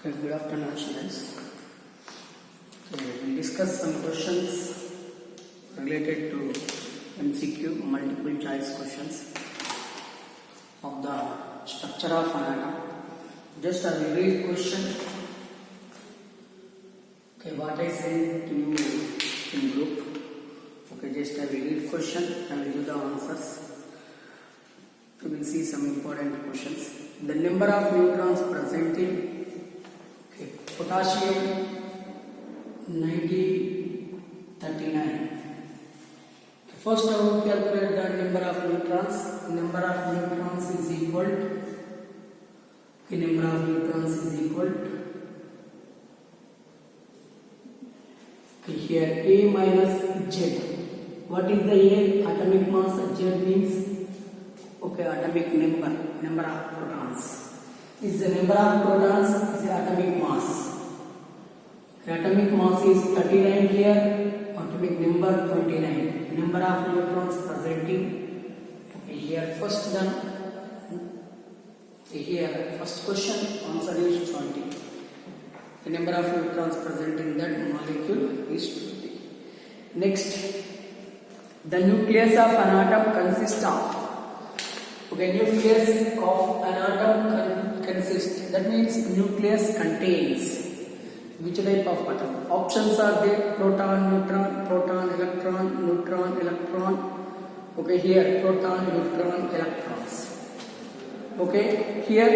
Okay, good afternoon, students. We'll discuss some questions related to MCQ, multiple choice questions of the structure of an atom. Just I will read question. Okay, what I sent to you in group. Okay, just I will read question and will do the answers. We will see some important questions. The number of neutrons present in potassium 9039. First I will calculate the number of neutrons. Number of neutrons is equal to here A minus Z. What is the A? Atomic mass. Z means atomic number of protons. Is the number of protons is the atomic mass. Atomic mass is 39 here, atomic number 29. Number of neutrons presenting here first done. Here first question answer is 20. The number of neutrons present in that molecule is 20. Next, the nucleus of an atom consists of. Nucleus of an atom consists. That means nucleus contains. Which type of atom? Options are there: proton, neutron, proton, electron, neutron, electron. Here proton, neutron, electrons. Here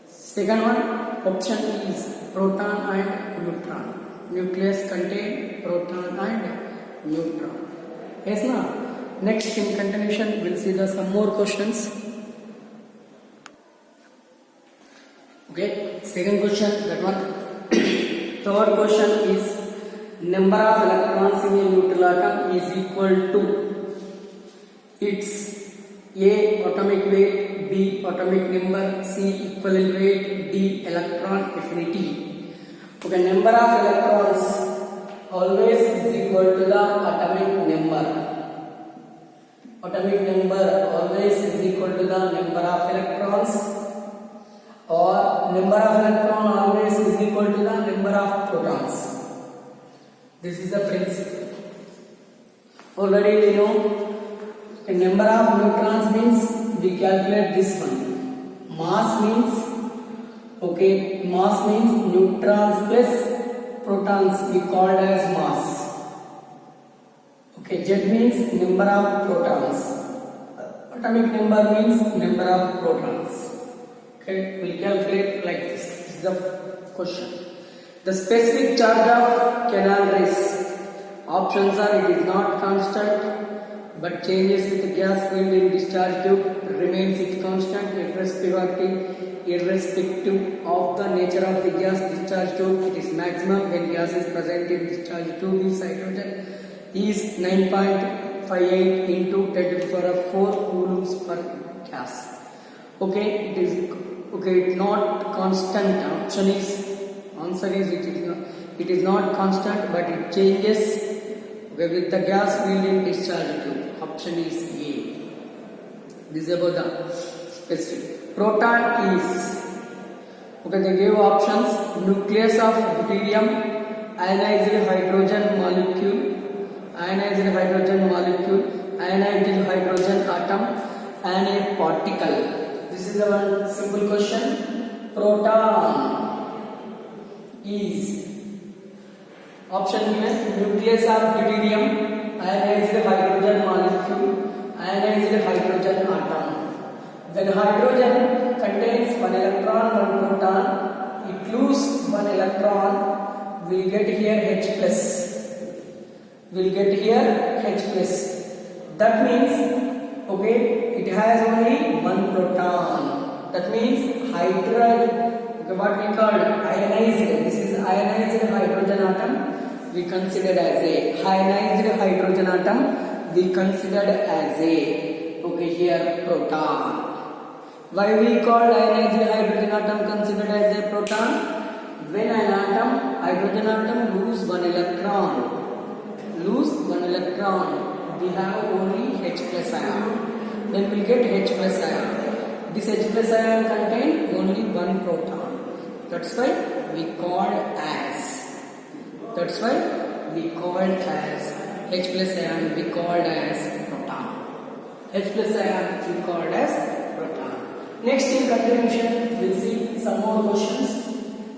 second one option is proton and neutron. Nucleus contain proton and neutron. Yes, na? Next, in continuation, we'll see some more questions. Second question, that one. Third question is number of electrons in a neutral atom is equal to its A atomic weight, B atomic number, C equivalent weight, D electron affinity. Number of electrons always is equal to the atomic number. Atomic number always is equal to the number of electrons, or number of electron always is equal to the number of protons. This is the principle. Already we know a number of neutrons means we calculate this one. Mass means neutrons plus protons we called as mass. Z means number of protons. Atomic number means number of protons. We'll calculate like this. This is the question. The specific charge of canal race. Options are: it is not constant but changes with the gas filled in discharge tube, remains it constant irrespective of the nature of the gas discharge tube. It is maximum when gas is present in discharge tube is hydrogen is 9.58 into 10 to the power of 4 coulombs per gas. It is it's not constant. Answer is it is not constant but it changes with the gas filled in discharge tube. Option is A. This is about the specific. Proton is they gave options: nucleus of deuterium, ionized hydrogen molecule, ionized hydrogen atom, and a particle. This is a one simple question. Proton is option given: nucleus of deuterium, ionized hydrogen molecule, ionized hydrogen atom. When hydrogen contains one electron, one proton, it loses one electron, we'll get here H plus. That means it has only one proton. That means hydrogen, what we call ionized. This is ionized hydrogen atom. We considered as a ionized hydrogen atom. We considered as a here proton. Why we call ionized hydrogen atom considered as a proton? When an hydrogen atom lose one electron, we have only H plus ion. Then we get H plus ion. This H plus ion contains only one proton. That's why we called as. That's why we called as H plus ion. We called as proton. H plus ion we called as proton. Next in continuation, we'll see some more questions.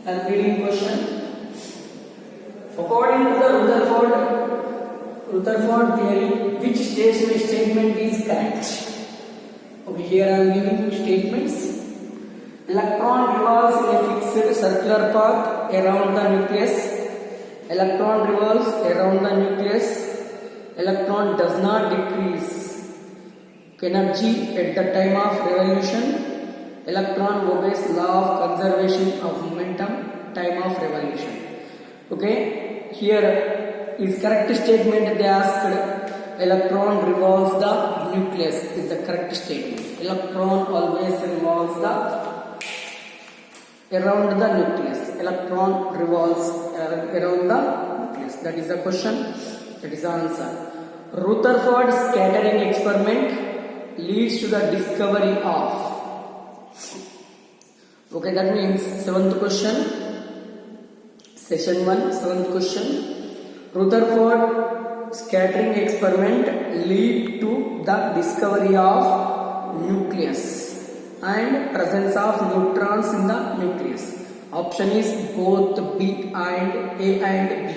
I'm reading question. According to the Rutherford theory, which statement is correct? Okay, here I am giving statements. Electron revolves in a fixed circular path around the nucleus. Electron revolves around the nucleus. Electron does not decrease energy at the time of revolution. Electron obeys law of conservation of momentum time of revolution. Okay. Here is correct statement. They asked electron revolves the nucleus is the correct statement. Electron always revolves around the nucleus. Electron revolves around the nucleus. That is the question. That is the answer. Rutherford scattering experiment leads to the discovery of. Okay, that means 7th question. Session 1, 7th question. Rutherford scattering experiment lead to the discovery of nucleus and presence of neutrons in the nucleus. Option is both B and A and B.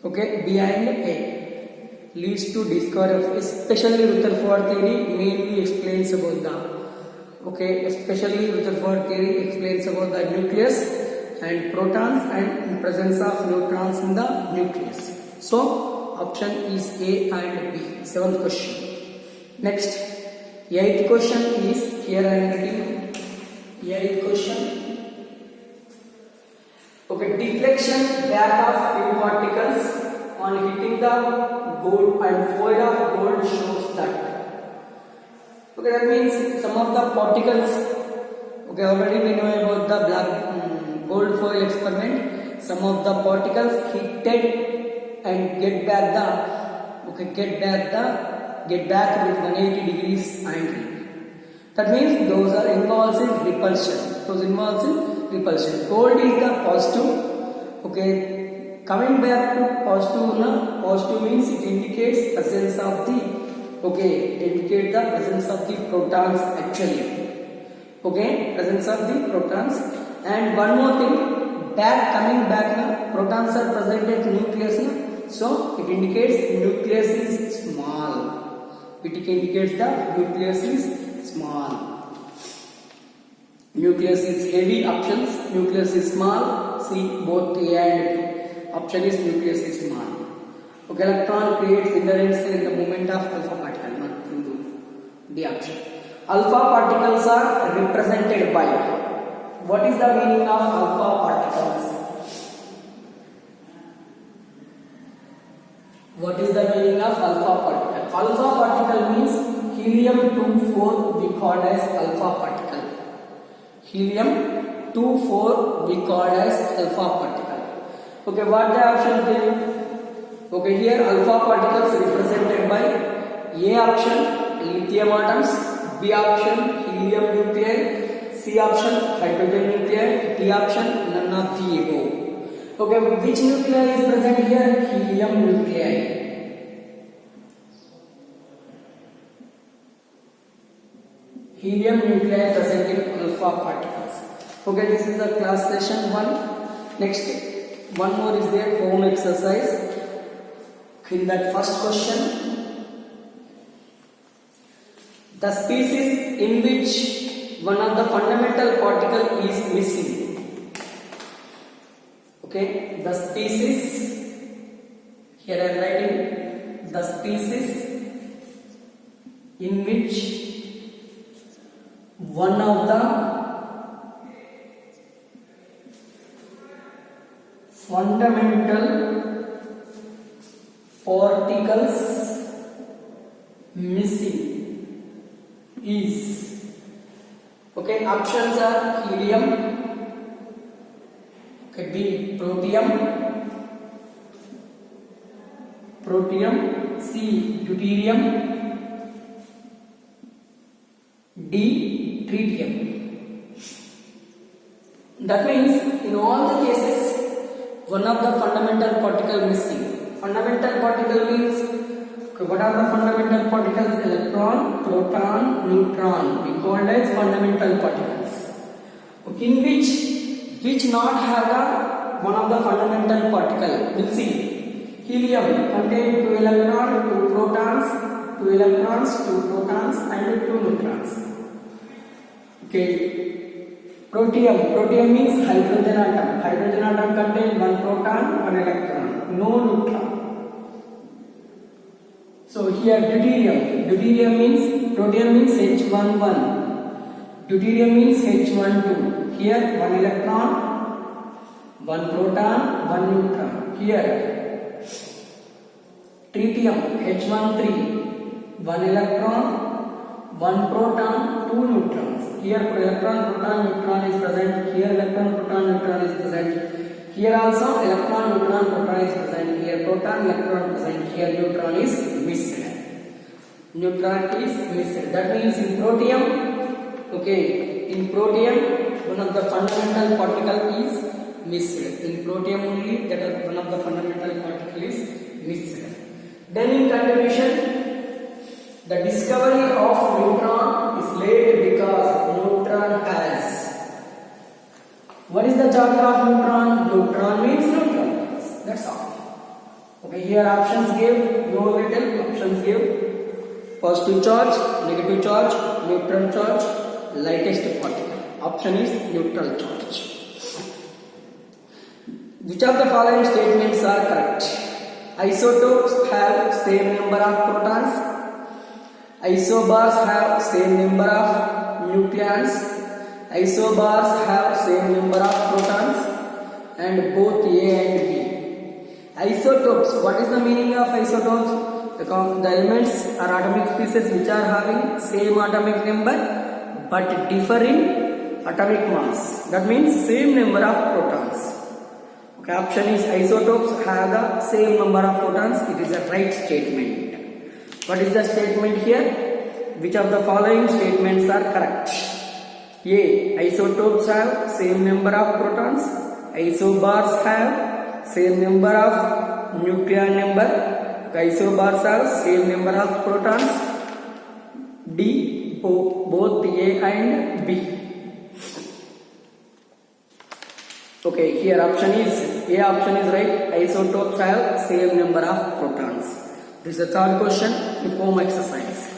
Okay, B and A leads to discovery of, especially Rutherford theory mainly explains about the. Okay, especially Rutherford theory explains about the nucleus and protons and presence of neutrons in the nucleus. So, option is A and B. 7th question. Next, 8th question is, here I am writing 8th question. Okay, deflection back of few particles on hitting the gold and foil of gold shows that. Okay, that means some of the particles. Okay, already we know about the black gold foil experiment. Some of the particles hit and get back with 180 degrees angle. That means those are involves in repulsion. Gold is the positive. Okay, coming back to positive. Positive means it indicates presence of the. Okay, it indicates the presence of the protons actually. Okay, presence of the protons. And one more thing, coming back now, protons are present at nucleus now. So it indicates nucleus is small. It indicates the nucleus is small. Nucleus is heavy, options. Nucleus is small. See both A and B. Option is nucleus is small. Okay, electron creates inertia in the movement of alpha particle, not into the option. Alpha particles are represented by. What is the meaning of alpha particles? What is the meaning of alpha particle? Alpha particle means helium-24 we call as alpha particle. Helium-24 we call as alpha particle. Okay, what the option there? Okay, here alpha particles represented by A option lithium atoms, B option helium nuclei, C option hydrogen nuclei, D option none of the above. Okay, which nuclei is present here? Helium nuclei. Helium nuclei present in alpha particles. Okay, this is the class session 1. Next, one more is there, home exercise. In that first question, the species in which one of the fundamental particle is missing. Okay, the species, here I am writing the species in which one of the fundamental particles missing is. Okay, options are helium, okay, B protium, C deuterium, D tritium. That means in all the cases one of the fundamental particle missing. Fundamental particle means what are the fundamental particles? Electron, proton, neutron. We call as fundamental particles. Okay, in which not have the one of the fundamental particle. We'll see. Helium contain 2 electrons, 2 protons, 2 electrons, 2 protons, and 2 neutrons. Okay. Protium means hydrogen atom. Hydrogen atom contain 1 proton, 1 electron, no neutron. So here deuterium means protium means H11. Deuterium means H12. Here 1 electron, 1 proton, 1 neutron. Here tritium H13, 1 electron, 1 proton, 2 neutrons. Here electron, proton, neutron is present. Here electron, proton, neutron is present. Here also electron, neutron, proton is present. Here proton, electron present. Here neutron is missed. Neutron is missed. That means in protium, okay, in protium one of the fundamental particle is missed. In protium only that one of the fundamental particle is missed. Then in continuation, the discovery of neutron is late because neutron has. What is the charge of neutron? Neutron means neutron. That's all. Okay, here options give, no little options give. Positive charge, negative charge, neutral charge, lightest particle. Option is neutral charge. Which of the following statements are correct? Isotopes have same number of protons. Isobars have same number of nucleons. Isobars have same number of protons, and both A and B. Isotopes. What is the meaning of isotopes? The elements are atomic species which are having same atomic number but differing atomic mass. That means same number of protons. Okay, option is isotopes have the same number of protons. It is a right statement. What is the statement here? Which of the following statements are correct? A. Isotopes have same number of protons. Isobars have same number of nucleon number. Isobars have same number of protons. D. Both A and B. Okay, here option is A. Option is right. Isotopes have same number of protons. This is the third question in home exercise.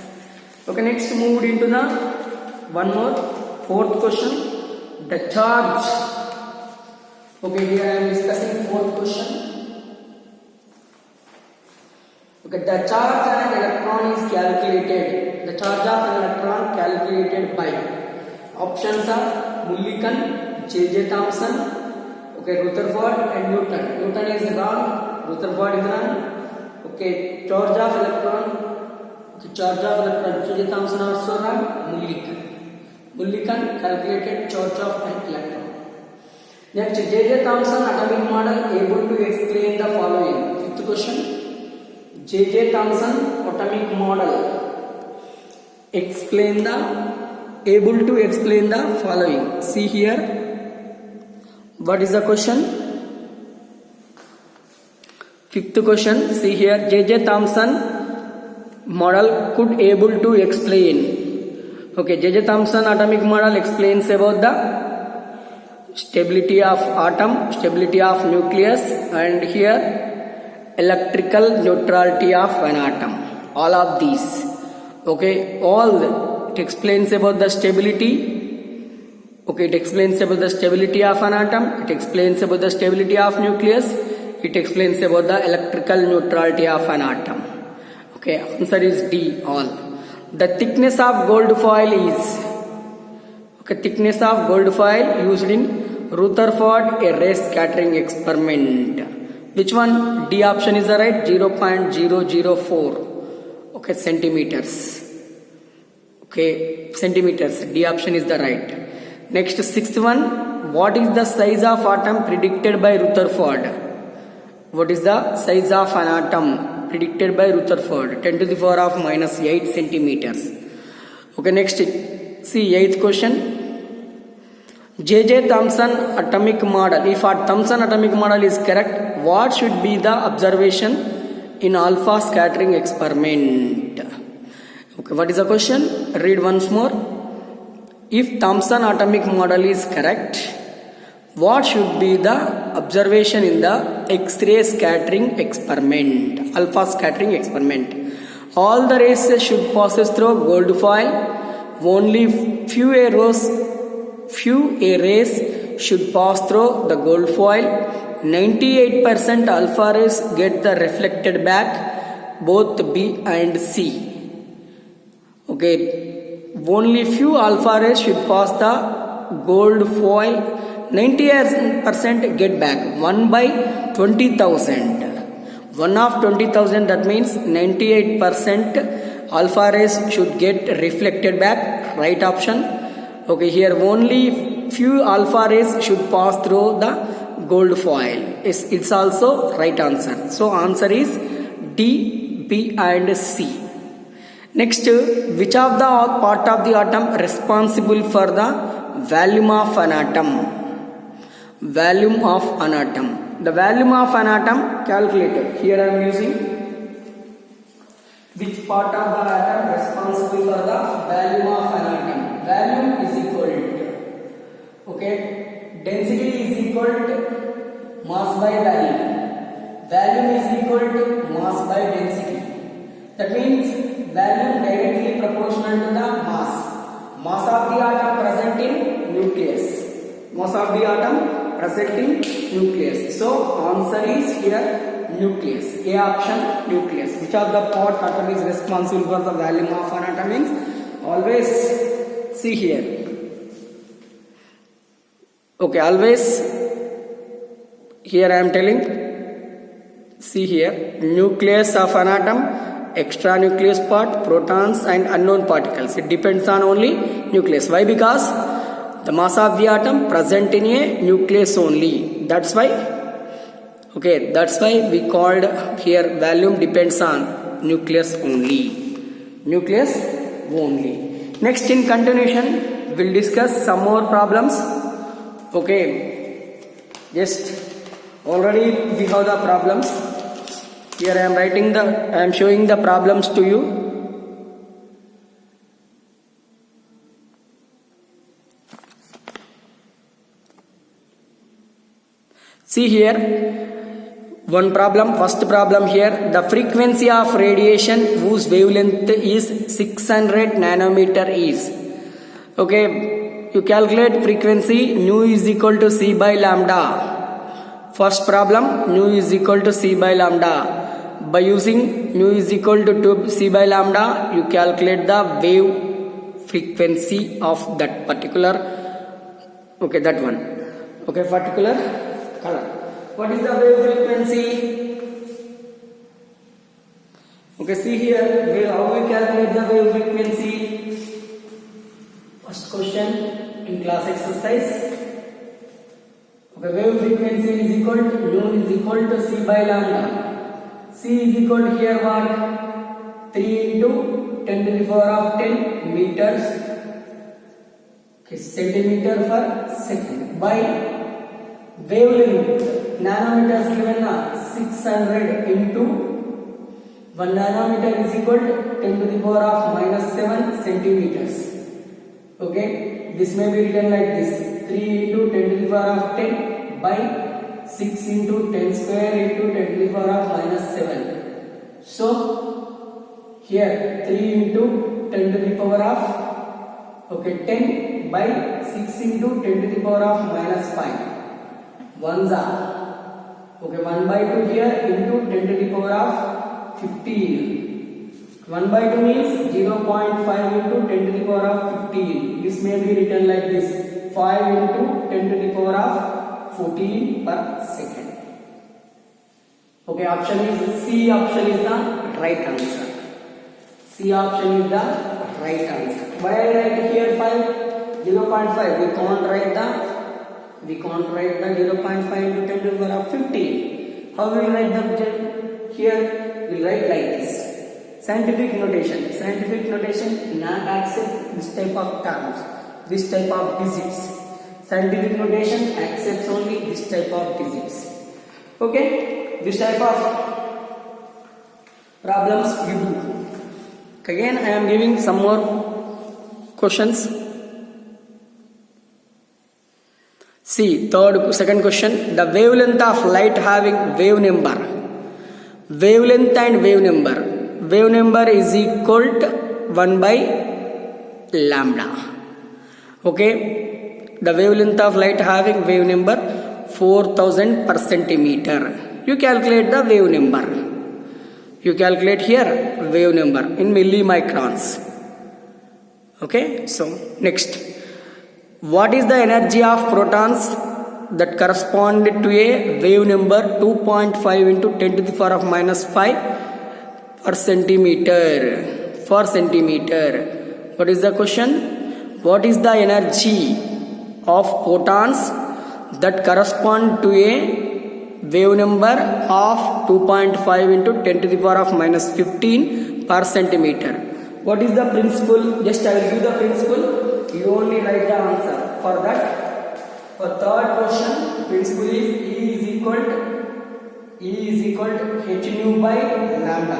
Okay, next moved into the one more fourth question. The charge. Okay, here I am discussing fourth question. Okay, the charge of an electron is calculated. The charge of an electron calculated by. Options are Mulliken, J.J. Thomson, okay, Rutherford and Newton. Newton is wrong. Rutherford is wrong. Okay, charge of electron. Okay, charge of electron. J.J. Thomson also wrong. Mulliken calculated charge of an electron. Next, J.J. Thomson atomic model able to explain the following. Fifth question. J.J. Thomson atomic model able to explain the following. See here. What is the question? Fifth question. See here. J.J. Thomson model could able to explain. Okay, J.J. Thomson atomic model explains about the stability of atom, stability of nucleus, and here electrical neutrality of an atom. All of these. Okay, it explains about the stability. Okay, it explains about the stability of an atom. It explains about the stability of nucleus. It explains about the electrical neutrality of an atom. Okay, answer is D, all. The thickness of gold foil is. Okay, thickness of gold foil used in Rutherford array scattering experiment. Which one? D option is the right. 0.004. Okay, centimeters. Okay, centimeters. D option is the right. Next, sixth one. What is the size of atom predicted by Rutherford? What is the size of an atom predicted by Rutherford? 10 to the power of minus 8 centimeters. Okay, next, See, eighth question. J.J. Thomson atomic model. If our Thomson atomic model is correct, what should be the observation in alpha scattering experiment? Okay, what is the question? Read once more. If Thomson atomic model is correct, what should be the observation in the X-ray scattering experiment, alpha scattering experiment? All the rays should pass through gold foil. Only few arrays should pass through the gold foil. 98% alpha rays get the reflected back, both B and C. Okay, only few alpha rays should pass the gold foil. 98% get back. 1 by 20,000. 1 of 20,000, that means 98% alpha rays should get reflected back. Right option. Okay, here only few alpha rays should pass through the gold foil. It's also right answer. So answer is D, B and C. Next, which of the part of the atom responsible for the volume of an atom? Volume of an atom. The volume of an atom calculator. Here I am using which part of the atom responsible for the volume of an atom. Volume is equal to, okay, density is equal to mass by volume. Volume is equal to mass by density. That means volume directly proportional to the mass. Mass of the atom present in nucleus. Mass of the atom present in nucleus. So answer is here nucleus. A option, nucleus. Which of the part atom is responsible for the volume of an atom means always see here. Okay, always here I am telling. See here, nucleus of an atom, extra nucleus part, protons and unknown particles. It depends on only nucleus. Why? Because the mass of the atom present in a nucleus only. That's why. Okay, that's why we called here volume depends on nucleus only. Nucleus only. Next, in continuation, we'll discuss some more problems. Okay, just already we have the problems. Here I am showing the problems to you. See here, one problem, first problem here, the frequency of radiation whose wavelength is 600 nanometer is. Okay, you calculate frequency, nu is equal to C by lambda. First problem, nu is equal to C by lambda. By using nu is equal to C by lambda, you calculate the wave frequency of that particular, okay, that one. Okay, particular color. What is the wave frequency? Okay, see here, how we calculate the wave frequency? First question in class exercise. Okay, wave frequency is equal to nu is equal to C by lambda. C is equal to here what? 3 into 10 to the power of 10 meters, okay, centimeter per second by wavelength. Nanometers given 600 into 1 nanometer is equal to 10 to the power of -7 centimeters. Okay, this may be written like this: 3 into 10 to the power of 10 by 6 into 10 square into 10 to the power of -7. So here 3 into 10 to the power of, okay, 10 by 6 into 10 to the power of -5. Ones are, okay, 1 by 2 here into 10 to the power of 15. 1 by 2 means 0.5 into 10 to the power of 15. This may be written like this: 5 into 10 to the power of 14 per second. Okay, option is C. Option is the right answer. C option is the right answer. Why I write here 5? 0.5. We can't write the 0.5 into 10 to the power of 15. How will we write the here? We will write like this: Scientific notation not accept this type of terms, this type of digits. Scientific notation accepts only this type of digits. Okay, this type of problems you do. Again, I am giving some more questions. See, second question. The wavelength of light having wave number. Wavelength and wave number. Wave number is equal to 1 by lambda. Okay. The wavelength of light having wave number 4000 per centimeter. You calculate the wave number. You calculate here wave number in millimicrons. Okay. So next. What is the energy of protons that correspond to a wave number 2.5 into 10 to the power of minus 5 per centimeter? What is the question? What is the energy of protons that correspond to a wave number of 2.5 into 10 to the power of minus 15 per centimeter? What is the principle? Just I will give the principle. You only write the answer. For that, for third question, principle is E is equal to h nu by lambda.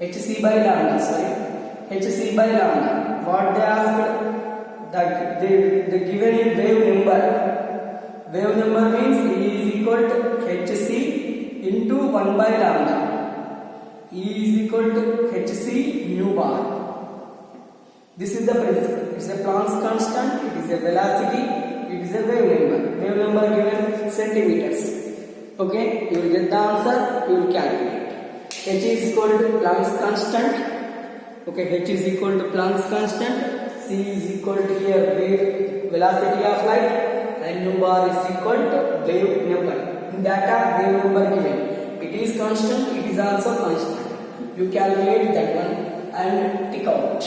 Hc by lambda. Hc by lambda. What they asked? That they given in wave number. Wave number means E is equal to hc into 1 by lambda. E is equal to hc nu bar. This is the principle. It is a Planck's constant, it is a velocity, it is a wave number. Wave number given centimeters. Okay, you will get the answer, you will calculate. H is equal to Planck's constant. Okay, H is equal to Planck's constant. C is equal to here wave velocity of light, and nu bar is equal to wave number. In data, wave number given. It is constant, it is also constant. You calculate that one and tick out.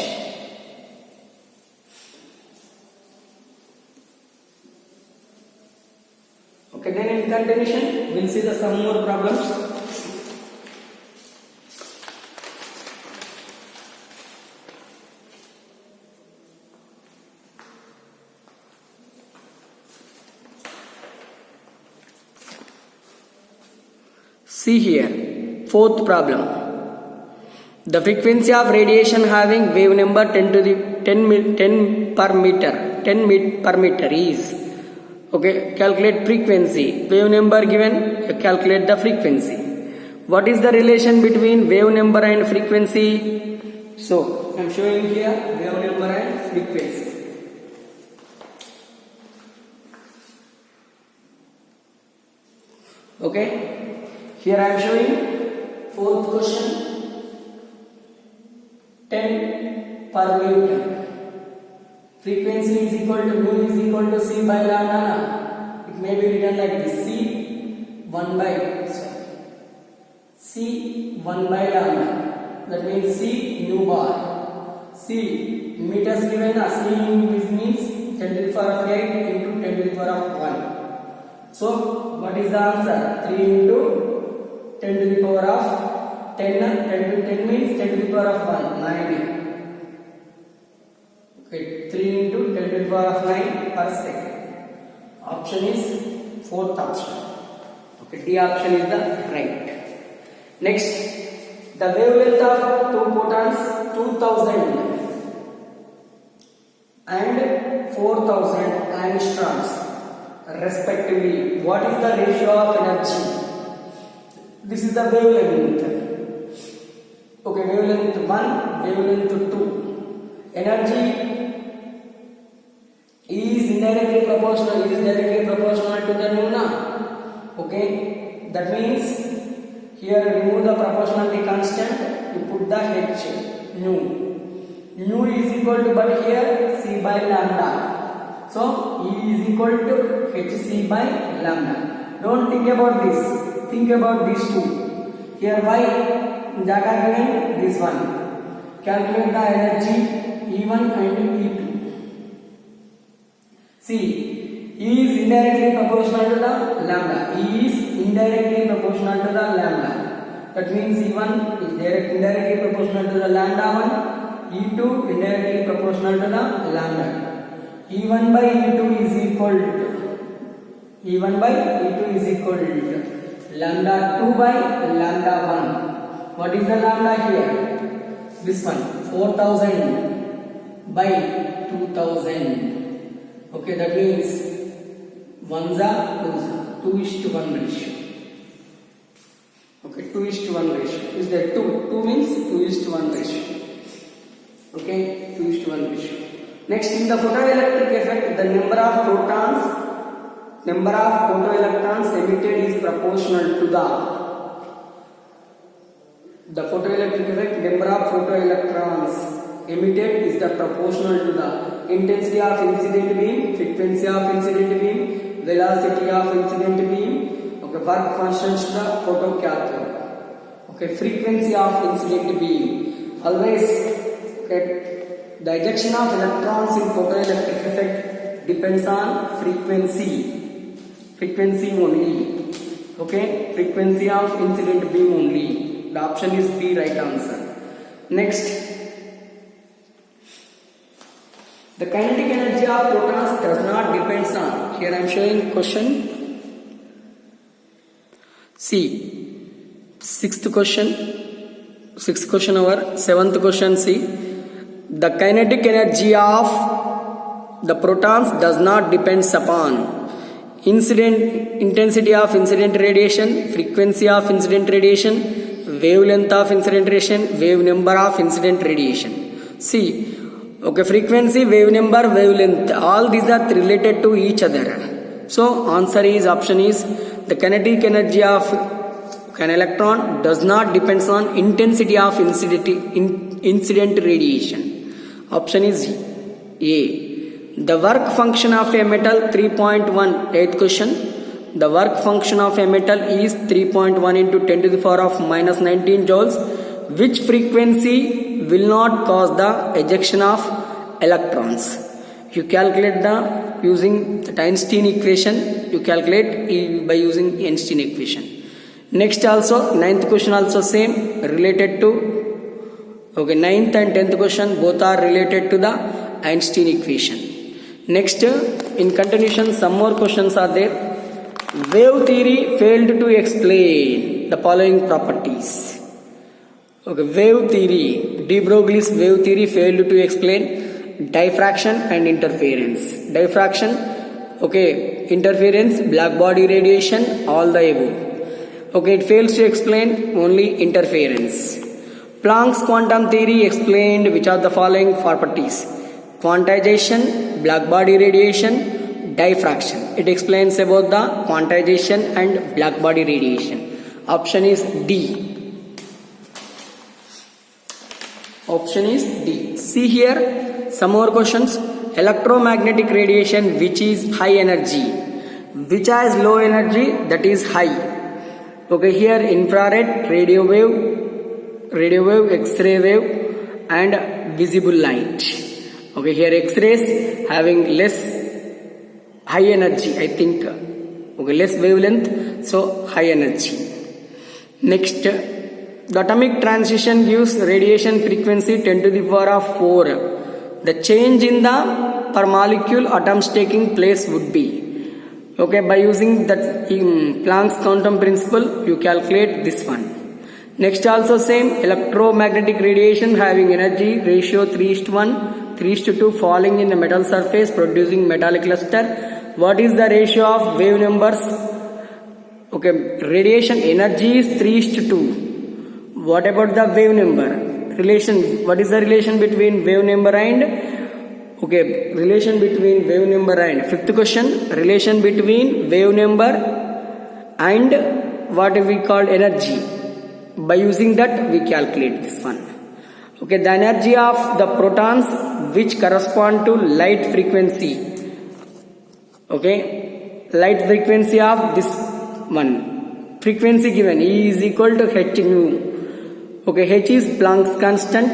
Okay, then in continuation, we'll see some more problems. See here, fourth problem. The frequency of radiation having wave number 10 per meter is. Okay, calculate frequency. Wave number given, calculate the frequency. What is the relation between wave number and frequency? So, I am showing here wave number and frequency. Okay, here I am showing fourth question. 10 per meter. Frequency is equal to mu is equal to c by lambda. It may be written like this: c 1 by lambda. That means c nu bar. C meters given as c means 10 to the power of 8 into 10 to the power of 1. So what is the answer? 3 into 10 to the power of 10. 10 to 10 means 10 to the power of 1. 9. Okay, 3 into 10 to the power of 9 per second. Option is fourth option. Okay, D option is the right. Next, the wavelength of two photons 2000 and 4000 angstroms respectively. What is the ratio of energy? This is the wavelength. Okay, wavelength 1, wavelength 2. Energy is directly proportional to the nu na. Okay, that means here remove the proportionality constant, you put the h nu. Nu is equal to, but here c by lambda. So E is equal to hc by lambda. Don't think about this. Think about these two. Here y data given this one. Calculate the energy E1 and E2. See, E is indirectly proportional to the lambda. E is indirectly proportional to the lambda. That means E1 is indirectly proportional to the lambda 1, E2 indirectly proportional to the lambda 2. E1 by E2 is equal to lambda 2 by lambda 1. What is the lambda here? This one, 4000 by 2000. Okay, that means 2:1 ratio. Okay, 2:1 ratio. Is there 2? 2 means 2:1 ratio. Okay, 2:1 ratio. Next, in the photoelectric effect, the number of photoelectrons emitted is proportional to the photoelectric effect. Number of photoelectrons emitted is proportional to the intensity of incident beam, frequency of incident beam, velocity of incident beam. Okay, work constants the photocathode. Okay, frequency of incident beam. Always, okay, the ejection of electrons in photoelectric effect depends on frequency only. Okay, frequency of incident beam only. The option is B, right answer. Next, the kinetic energy of protons does not depends on. Here I am showing question. See, sixth question over 7th question. See, the kinetic energy of the protons does not depends upon intensity of incident radiation, frequency of incident radiation, wavelength of incident radiation, wave number of incident radiation. See, okay, frequency, wave number, wavelength, all these are related to each other. So answer is option is the kinetic energy of an electron does not depends on intensity of incident radiation. Option is A. The work function of a metal 3.1, 8th question. The work function of a metal is 3.1 into 10 to the power of minus 19 joules. Which frequency will not cause the ejection of electrons? You calculate using the Einstein equation. You calculate by using Einstein equation. Next also 9th question also same, related to, okay, 9th and 10th question both are related to the Einstein equation. Next, in continuation, some more questions are there. Wave theory failed to explain the following properties. Okay, wave theory, de Broglie's wave theory failed to explain diffraction and interference. Diffraction, okay, interference, black body radiation, all the above. Okay, it fails to explain only interference. Planck's quantum theory explained which are the following properties: quantization, black body radiation, diffraction. It explains about the quantization and black body radiation. Option is D. Option is D. See here some more questions. Electromagnetic radiation, which is high energy, which has low energy, that is high. Okay, here infrared, radio wave, X-ray wave, and visible light. Okay, here X-rays having less high energy, I think. Okay, less wavelength, so high energy. Next, the atomic transition gives radiation frequency 10 to the power of 4. The change in the per molecule atoms taking place would be. Okay, by using that Planck's quantum principle, you calculate this one. Next also same, electromagnetic radiation having energy ratio 3:1, 3:2, falling in the metal surface producing metallic luster. What is the ratio of wave numbers? Okay, radiation energy is 3:2. What about the wave number? Relation, what is the relation between wave number and, okay, relation between wave number and, 5th question, relation between wave number and what we call energy. By using that we calculate this one. Okay, the energy of the protons which correspond to light frequency. Okay, light frequency of this one. Frequency given E is equal to h nu. Okay, h is Planck's constant,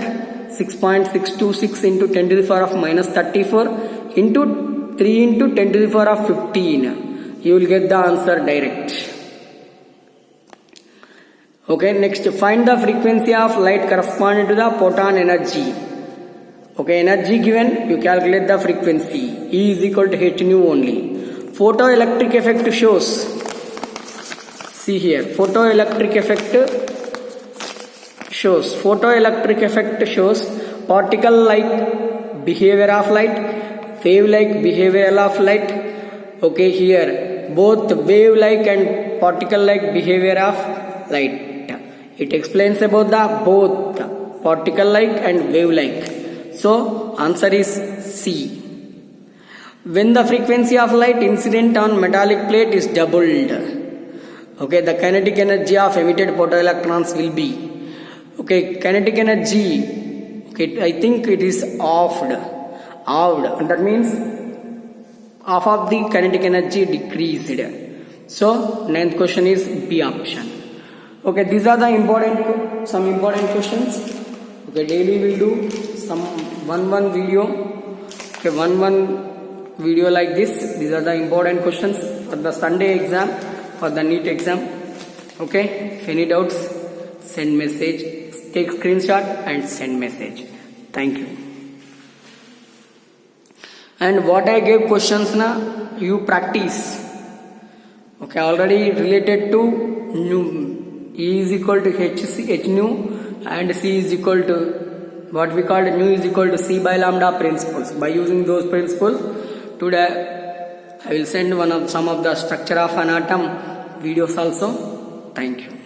6.626 into 10 to the power of minus 34 into 3 into 10 to the power of 15. You will get the answer direct. Okay, next find the frequency of light corresponding to the photon energy. Okay, energy given, you calculate the frequency. E is equal to h nu only. Photoelectric effect shows, see here, photoelectric effect shows particle like behavior of light, wave like behavior of light. Okay, here both wave like and particle like behavior of light. It explains about the both particle like and wave like. So answer is C. When the frequency of light incident on metallic plate is doubled, okay, the kinetic energy of emitted photoelectrons will be, okay, kinetic energy, okay, I think it is offed, that means half of the kinetic energy decreased. So 9th question is B option. Okay, these are the some important questions. Okay, daily we'll do some one video. Okay, one video like this. These are the important questions for the Sunday exam, for the NEET exam. Okay, if any doubts, send message, take screenshot and send message. Thank you. And what I gave questions na, you practice. Okay, already related to nu. E is equal to h nu and C is equal to what we called nu is equal to C by lambda principles. By using those principles, today I will send some of the structure of an atom videos also. Thank you.